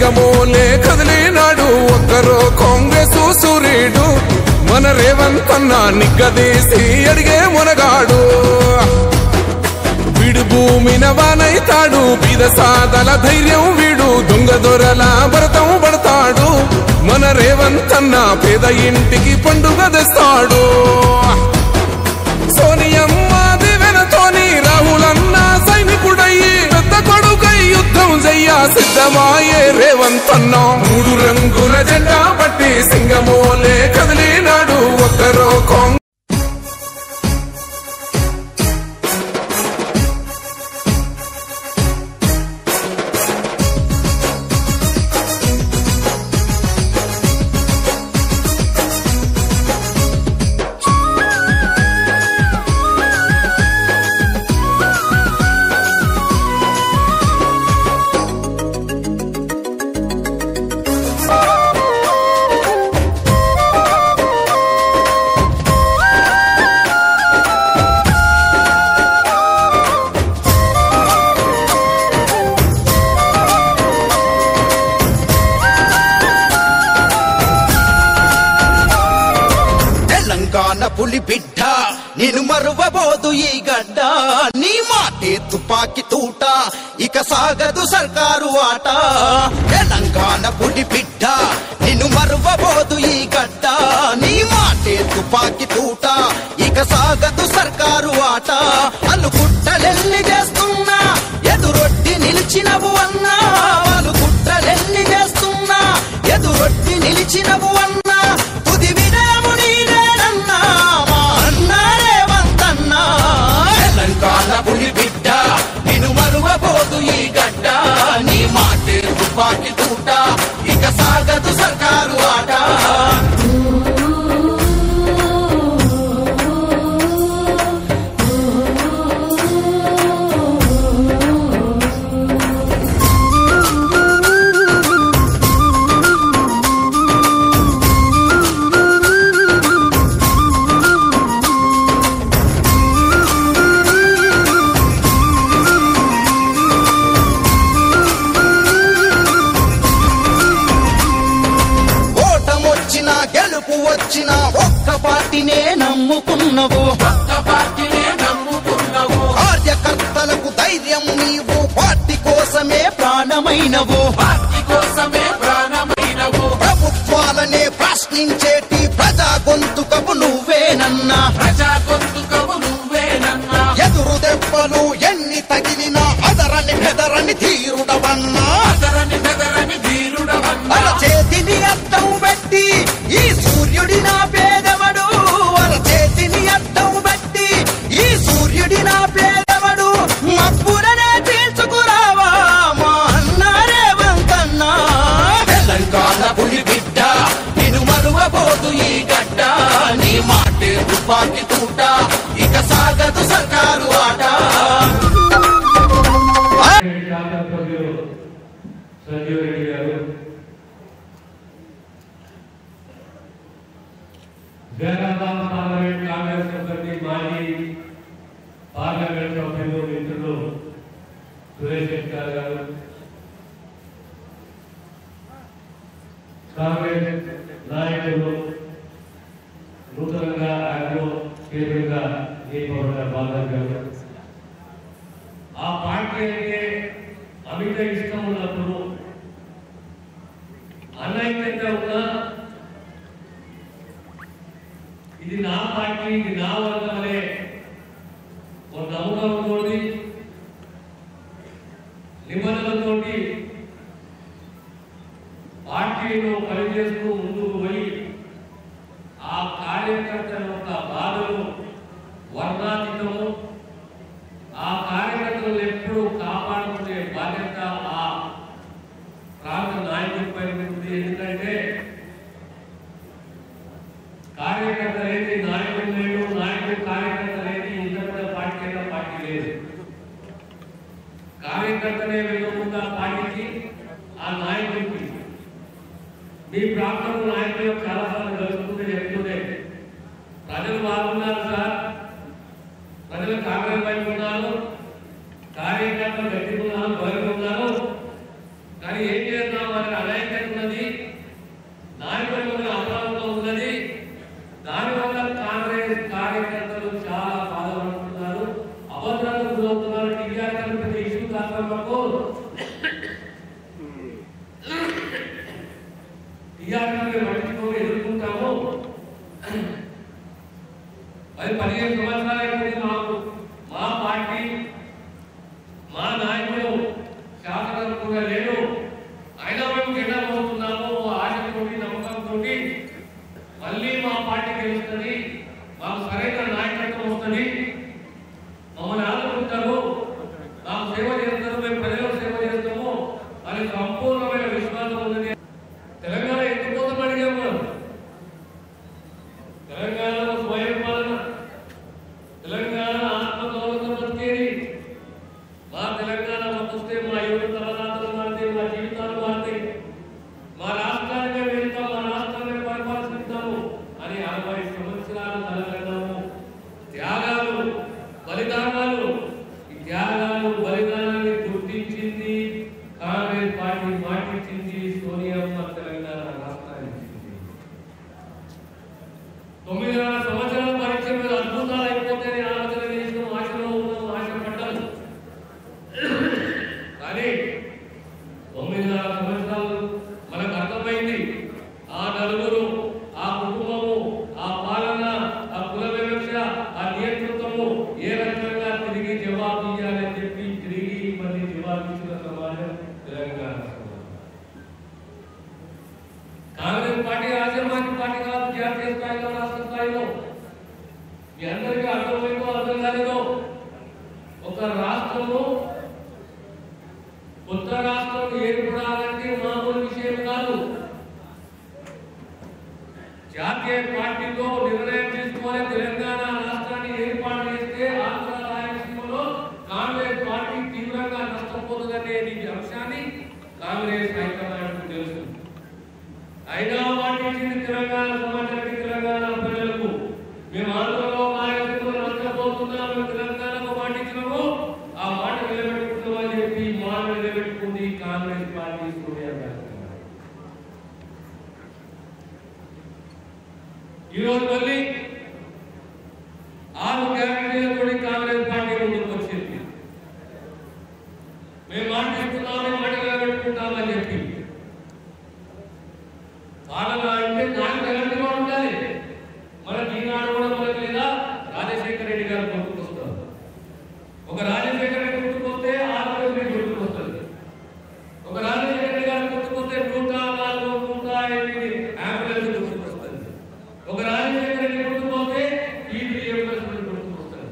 సింగమోలే కదిలినాడు ఒక్కరో కాంగ్రెస్ సూర్యుడు మన రేవంత్ అన్న నిగ్గదీసి అడిగే మునగాడు వీడు భూమిన వానైతాడు బీద సాదల ధైర్యం వీడు దొంగ దొరల భరతం పడతాడు మన రేవంత్ అన్న పేద ఇంటికి పండుగ తెస్తాడు సోనియమ్మ దివెనతోని రాహులన్న సైనికుడయ్యి పెద్ద కొడుకై యుద్ధం చెయ్య సిద్ధమాయే రేవంత్ అన్న 3 రంగుల జెండా పట్టి సింగమోలే కదిలినాడు ఒక్కరో కాంగ్రెస్ పులి బిడ్డ నేను మరువబోదు ఈ గడ్డ నీ మాటే తుపాకి తూట ఇక సాగదు సర్కారు ఆట తెలంగాణ పులి బిడ్డ నేను మరువబోదు ఈ గడ్డ నీ మాటే తుపాకి తూట ఇక సాగదు సర్కారు ఆట అలుగుట్టలెల్లి చేస్తున్నా ఎదురొట్టి నిలిచినవు అన్నా అలుగుట్టలెల్లి చేస్తున్నా ఎదురొట్టి నిలిచినవు అన్నా తుది విడము నీదేనన్నా మా అన్న రేవంత్ అన్నా తెలంగాణ పులి బిడ్డ నిన్ను మరువబోదు ఈ గడ్డ నీ మాటే తుపాకి తూట ఇక సాగదు సర్కారు ఆట వచ్చినా ఒక్క పార్టీనే నమ్ముకున్నావు కార్యకర్తలకు ధైర్యం నీవు పార్టీ కోసమే ప్రాణమైనవు ప్రభుత్వాలనే ప్రశ్నించేటి ప్రజా గొంతుకవు నువ్వేనన్నా ఎదురు దెబ్బలు ఎన్ని తగిలినా అదరని బెదరని ధీరుడవన్నా చేతిని అద్దం పెట్టి ఈ సూర్యుడి నా పేదవడు చేతిని అద్దం పెట్టి ఈ సూర్యుడి నా పేదవడు మబ్బులనే తీర్చుకురావా మా అన్న రేవంత్ అన్నా తెలంగాణ పులి బిడ్డ నిన్ను మరువబోదు ఈ గడ్డ నీ మాటే తుపాకి తూట ఇక సాగదు సర్కారు ఆట సంజీవ్ రెడ్డి గారు జగన్నాథ పార్లమెంట్ కాంగ్రెస్ సభ్యులు మాజీ పార్లమెంట్ సభ్యులు మిత్రులు సురేష్ శెట్టర్ గారు కాంగ్రెస్ నాయకులు నూతనంగా ఆయనలో తీవ్రంగా నియమించబడిన బాలరాజ్ గారు ఆ పార్టీ అంటే అమిత ఇష్టం ఉన్నప్పుడు అనైక్యత ఉన్నా ఇది నా పార్టీ ఇది నా వర్గం అనే ఒక నమ్మకంతో నిబంధనలతో పార్టీలో పనిచేస్తూ ముందుకు పోయి ఆ కార్యకర్తల యొక్క బాధలు వర్ణాతీతము ఆ కార్యకర్తలు ఎప్పుడూ కాపాడుకునే బాధ్యత ఆ ప్రాంత నాయకుడిపై ఉంది. ఎందుకంటే కార్యకర్త అనేది నాయకుడు లేడు, నాయకుడు కార్యకర్త అనేది ఇంత పార్టీ పార్టీ లేదు. కార్యకర్తనే వెళ్ళకుండా పార్టీకి ఆ నాయకుడికి మీ ప్రాంతంలో నాయకులు చాలాసార్లు కలుసుకుంటే చెప్తుండే ప్రజలు బాగున్నారు సార్, ప్రజలు కాంగ్రెస్ వైపు ఉన్నారు, కార్యకర్తలు గట్టిగా ఉన్నారు, బయట ఉన్నారు, కానీ ఏం చేద్దాం అని కాంగ్రెస్ కార్యకర్తలు చాలా బాధపడుతున్నారు, అభద్రతకు గురవుతున్నారు. టీఆర్ పెద్ద ఇష్యూ కారణకు టీఆర్ పట్టించుకొని ఎదుర్కొంటాము. అది 15 సంవత్సరాలైంది. మాకు మా పార్టీ మా నాయకుడు శాసనం కూడా లేడు, అయినా మేము జెండా మోస్తున్నాము. ఆశతో నమ్మకంతో మళ్ళీ మా పార్టీ గెలుస్తుంది, మాకు సరైన నాయకత్వం వస్తుంది, మమ్మల్ని ఆదుకుంటారు, మాకు సేవ చేస్తారు, మేము ప్రజలకు సేవ చేస్తాము అని సంపూర్ణమైన విశ్వాసం ఉన్నది. తెలంగాణ ఎందుకోసం అడిగాము మనం? తెలంగాణలో స్వయం పాలన, తెలంగాణ ఆత్మగౌరవం బతికేది. మా తెలంగాణ వస్తే మా యువత తలరాతలు మారితే, మా జీవితాలు మారితే, మా రాష్ట్రాన్ని వెళ్తాం, మా రాష్ట్రాన్ని పరిపాలిస్తాము అని 60 సంవత్సరాలు కలగన్నాము. త్యాగాలు, బలిదానాలు, ఈ త్యాగాలు బలిదానాన్ని గుర్తించింది కాంగ్రెస్ పార్టీ, మాటిచ్చింది సోనియమ్మ, తెలంగాణ రాష్ట్రాన్ని ఇచ్చింది. 9 సంవత్సరాల పరీక్ష మీద అద్భుతాలు అయిపోతాయని ఆలోచన చేసిన ఆశలో ఉన్నాం, ఆశపడ్డాం. కానీ 9 సంవత్సరాలు మనకు అర్థమైంది ఆ నలుగురు, ఆ కుటుంబము, ఆ పాలన, ఆ కుల వివక్ష, ఆ నియంతృత్వము ఏ రకంగా తిరిగి జవాబు ఇవ్వాలని చెప్పి తిరిగి మళ్ళీ జవాబు ఇచ్చిన సమాజం తెలంగాణ. కాంగ్రెస్ పార్టీ రాజ్యమాజీ పార్టీ కాదు, జాతీయ స్థాయిలో, రాష్ట్ర స్థాయిలో. మీ అందరికీ అర్థమైందో అర్థం కాలేదో, ఒక రాష్ట్రము కొత్త రాష్ట్రం ఏర్పడాలంటే మామూలు విషయం కాదు. జాతీయ పార్టీతో నిర్ణయం తీసుకొని తెలంగాణ రాష్ట్రాన్ని ఏర్పాటు చేస్తే ఆంధ్ర రాయలసీమలో కాంగ్రెస్ పార్టీ తీవ్రంగా నష్టపోతుందనే అంశాన్ని కాంగ్రెస్ హైకమాండ్ తెలుసు. అయినా పాటించింది తెలంగాణ సమాజానికి, తెలంగాణ ప్రజలకు. మేము ఆంధ్రలో రాయలసీమలో నష్టపోతున్నాం, మేము తెలంగాణకు పాటించినాము, ఆ మాట నిలబెట్టుకున్నామని చెప్పి మాట నిలబెట్టుకుంది కాంగ్రెస్ పార్టీ. సోనియా గాంధీ ఈరోజు మళ్ళీ 6 గ్యారెంటీలతో కాంగ్రెస్ పార్టీ ముందుకు వచ్చింది. మేము మాట్లాడుతున్నాము, మాట నిలబెట్టుకుంటామని చెప్పి. పాలన అంటే 4 గ్యారెంటీలు ఉండాలి. మనకి ఈనాడు కూడా మనకి లేదా రాజశేఖర రెడ్డి గారు గుర్తుకొస్తారు. ఒక రాజశేఖర రెడ్డి గుర్తుకొస్తే ఆంధ్రప్రదేశ్ గుర్తుకొస్తుంది. ఒక రాజశేఖర రెడ్డి గారు గుర్తుకొస్తే 104, 108 అంబులెన్స్ గుర్తుకొస్తుంది. ఒక రాజశేఖర రెడ్డి గుర్తుకొస్తే ఈ 3 అంబులెన్స్ గుర్తుకొస్తుంది.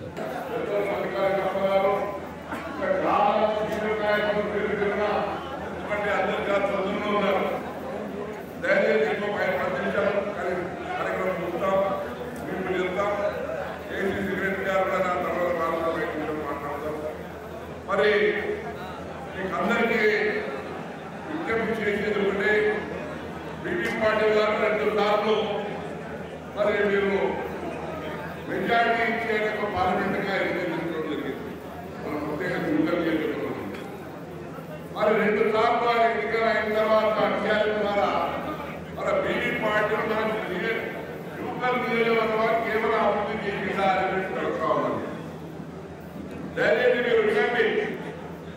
మరి మీకు అందరికీ విజ్ఞప్తి చేసేది ఒకటే, బీపీ పార్టీ గారు 2 సార్లు మరి మీరు మెజార్టీ ఇచ్చేందుకు పార్లమెంట్గా ఎన్నికలు జరిగింది. మనం ముఖ్యంగా చింతలు చేసుకున్నాం. మరి 2 సార్లు ఆయన ఎన్నికలు అయిన తర్వాత అత్యాల ద్వారా మన బీపీ పార్టీ యువతల నియోజకవర్గం కేవలం అభివృద్ధి చేసేసారి కావాలి. దయచేసి మీరు వినండి,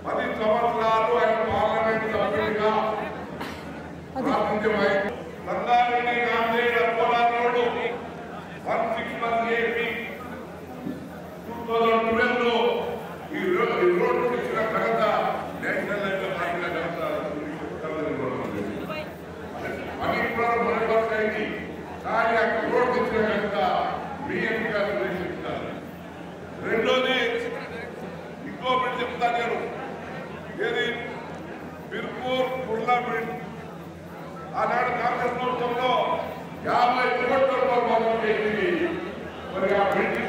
10 సంవత్సరాలు ఆయన పార్లమెంట్ సభ్యుడిగా ప్రాతినిధ్యం వహించారు. సంగారెడ్డి నాందేడ్ అపోలా రోడ్డు 1618 2012 లో ఈ రోడ్డు ఇచ్చిన ఘనత నేషనల్ లెవెల్ పార్టీల ఘనత అయింది. కానీ అక్కడ రోడ్డు ఇచ్చిన ఘనత మీ ఎంపిక సురేషిస్తారు. రెండోది ఇంకోటి చెప్తా నేను, ఏది బిర్పూర్ కుర్లా బ్రిడ్జ్ ఆనాడు కాంగ్రెస్ ప్రభుత్వంలో 50 కోట్ల రూపాయలు చేసింది. మరి ఆ బ్రిడ్జ్